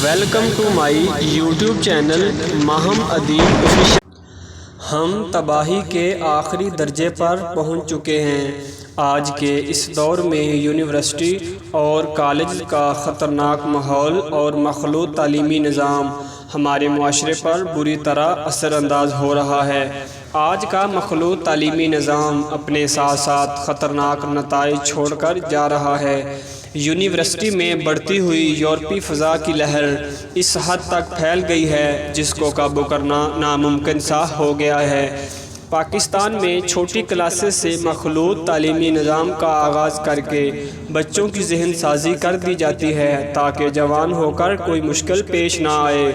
Welcome to my YouTube channel Maham Adeeb official. ہم تباہی کے آخری درجے پر پہنچ چکے ہیں۔ آج کے اس دور میں یونیورسٹی اور کالج کا خطرناک ماحول اور مخلوط تعلیمی نظام ہمارے معاشرے پر بری طرح اثر انداز ہو رہا ہے۔ آج کا مخلوط تعلیمی نظام اپنے ساتھ ساتھ خطرناک نتائج چھوڑ کر جا رہا ہے۔ یونیورسٹی میں بڑھتی ہوئی یورپی فضا کی لہر اس حد تک پھیل گئی ہے جس کو قابو کرنا ناممکن سا ہو گیا ہے۔ پاکستان میں چھوٹی کلاسز سے مخلوط تعلیمی نظام کا آغاز کر کے بچوں کی ذہن سازی کر دی جاتی ہے تاکہ جوان ہو کر کوئی مشکل پیش نہ آئے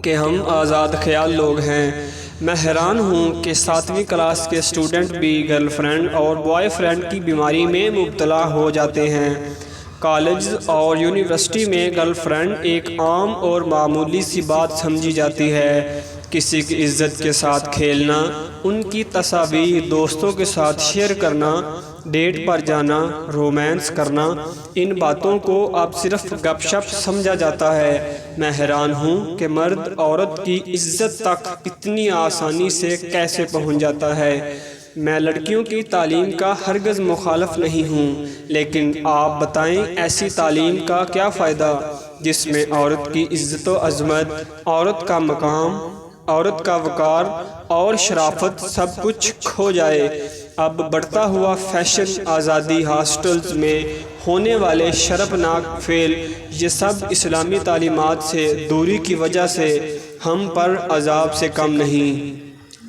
کہ ہم آزاد خیال لوگ ہیں۔ میں حیران ہوں کہ 7ویں کلاس کے اسٹوڈنٹ بھی گرل فرینڈ اور بوائے فرینڈ کی بیماری میں مبتلا ہو جاتے ہیں۔ کالج اور یونیورسٹی میں گرل فرینڈ ایک عام اور معمولی سی بات سمجھی جاتی ہے۔ کسی کی عزت کے ساتھ کھیلنا، ان کی تصاویر دوستوں کے ساتھ شیئر کرنا، ڈیٹ پر جانا، رومانس کرنا، ان باتوں کو اب صرف گپ شپ سمجھا جاتا ہے۔ میں حیران ہوں کہ مرد عورت کی عزت تک اتنی آسانی سے کیسے پہنچ جاتا ہے۔ میں لڑکیوں کی تعلیم کا ہرگز مخالف نہیں ہوں، لیکن آپ بتائیں ایسی تعلیم کا کیا فائدہ جس میں عورت کی عزت و عظمت، عورت کا مقام، عورت کا وقار اور شرافت سب کچھ کھو جائے۔ اب بڑھتا ہوا فیشن، آزادی، ہاسٹلز میں ہونے والے شرمناک فعل، یہ سب اسلامی تعلیمات سے دوری کی وجہ سے ہم پر عذاب سے کم نہیں۔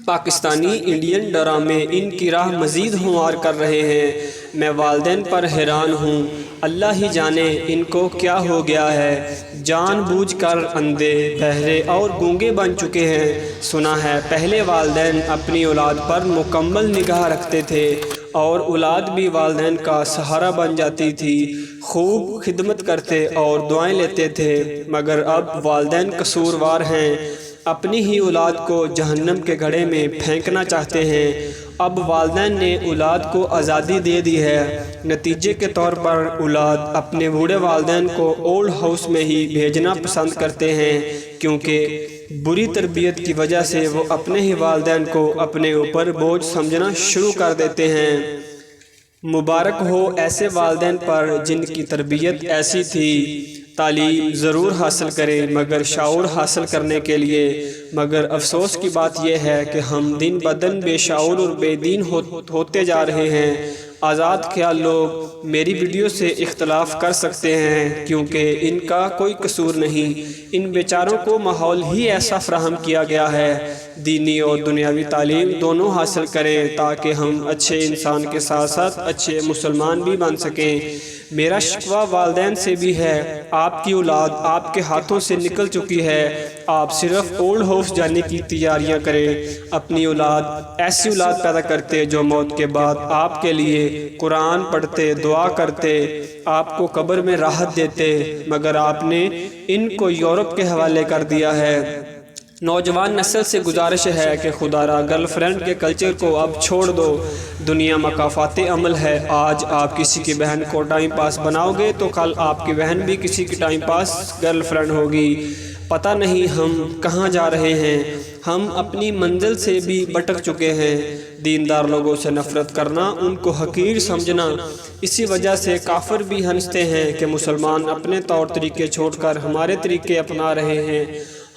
پاکستانی انڈین ڈرامے ان کی راہ مزید ہموار کر رہے ہیں۔ میں والدین پر حیران ہوں، اللہ ہی جانے ان کو کیا ہو گیا ہے۔ جان بوجھ کر اندھے، بہرے اور گونگے بن چکے ہیں۔ سنا ہے پہلے والدین اپنی اولاد پر مکمل نگاہ رکھتے تھے اور اولاد بھی والدین کا سہارا بن جاتی تھی، خوب خدمت کرتے اور دعائیں لیتے تھے، مگر اب والدین قصوروار ہیں، اپنی ہی اولاد کو جہنم کے گڑھے میں پھینکنا چاہتے ہیں۔ اب والدین نے اولاد کو آزادی دے دی ہے، نتیجے کے طور پر اولاد اپنے بوڑھے والدین کو اولڈ ہاؤس میں ہی بھیجنا پسند کرتے ہیں، کیونکہ بری تربیت کی وجہ سے وہ اپنے ہی والدین کو اپنے اوپر بوجھ سمجھنا شروع کر دیتے ہیں۔ مبارک ہو ایسے والدین پر جن کی تربیت ایسی تھی۔ تعلیم ضرور حاصل کریں مگر شعور حاصل کرنے کے لیے، مگر افسوس کی بات یہ ہے کہ ہم دن بدن بے شعور اور بے دین ہوتے جا رہے ہیں۔ آزاد خیال لوگ میری ویڈیو سے اختلاف کر سکتے ہیں کیونکہ ان کا کوئی قصور نہیں، ان بیچاروں کو ماحول ہی ایسا فراہم کیا گیا ہے۔ دینی اور دنیاوی تعلیم دونوں حاصل کریں تاکہ ہم اچھے انسان کے ساتھ ساتھ اچھے مسلمان بھی بن سکیں۔ میرا شکوہ والدین سے بھی ہے، آپ کی اولاد آپ کے ہاتھوں سے نکل چکی ہے، آپ صرف اولڈ ہاؤس جانے کی تیاریاں کریں۔ اپنی اولاد، ایسی اولاد پیدا کرتے جو موت کے بعد آپ کے لیے قرآن پڑھتے، دعا کرتے، آپ کو قبر میں راحت دیتے، مگر آپ نے ان کو یورپ کے حوالے کر دیا ہے۔ نوجوان نسل سے گزارش ہے کہ خدا را گرل فرینڈ کے کلچر کو اب چھوڑ دو، دنیا مکافات عمل ہے۔ آج آپ کسی کی بہن کو ٹائم پاس بناؤ گے تو کل آپ کی بہن بھی کسی کی ٹائم پاس گرل فرینڈ ہوگی۔ پتہ نہیں ہم کہاں جا رہے ہیں، ہم اپنی منزل سے بھی بھٹک چکے ہیں۔ دیندار لوگوں سے نفرت کرنا، ان کو حقیر سمجھنا، اسی وجہ سے کافر بھی ہنستے ہیں کہ مسلمان اپنے طور طریقے چھوڑ کر ہمارے طریقے اپنا رہے ہیں۔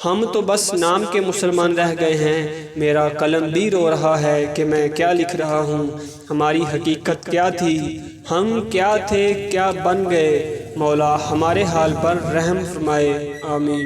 ہم تو بس نام کے مسلمان رہ گئے ہیں۔ میرا قلم بھی رو رہا ہے کہ میں کیا لکھ رہا ہوں، ہماری حقیقت کیا تھی، ہم کیا تھے، کیا بن گئے۔ مولا ہمارے حال پر رحم فرمائے، آمین۔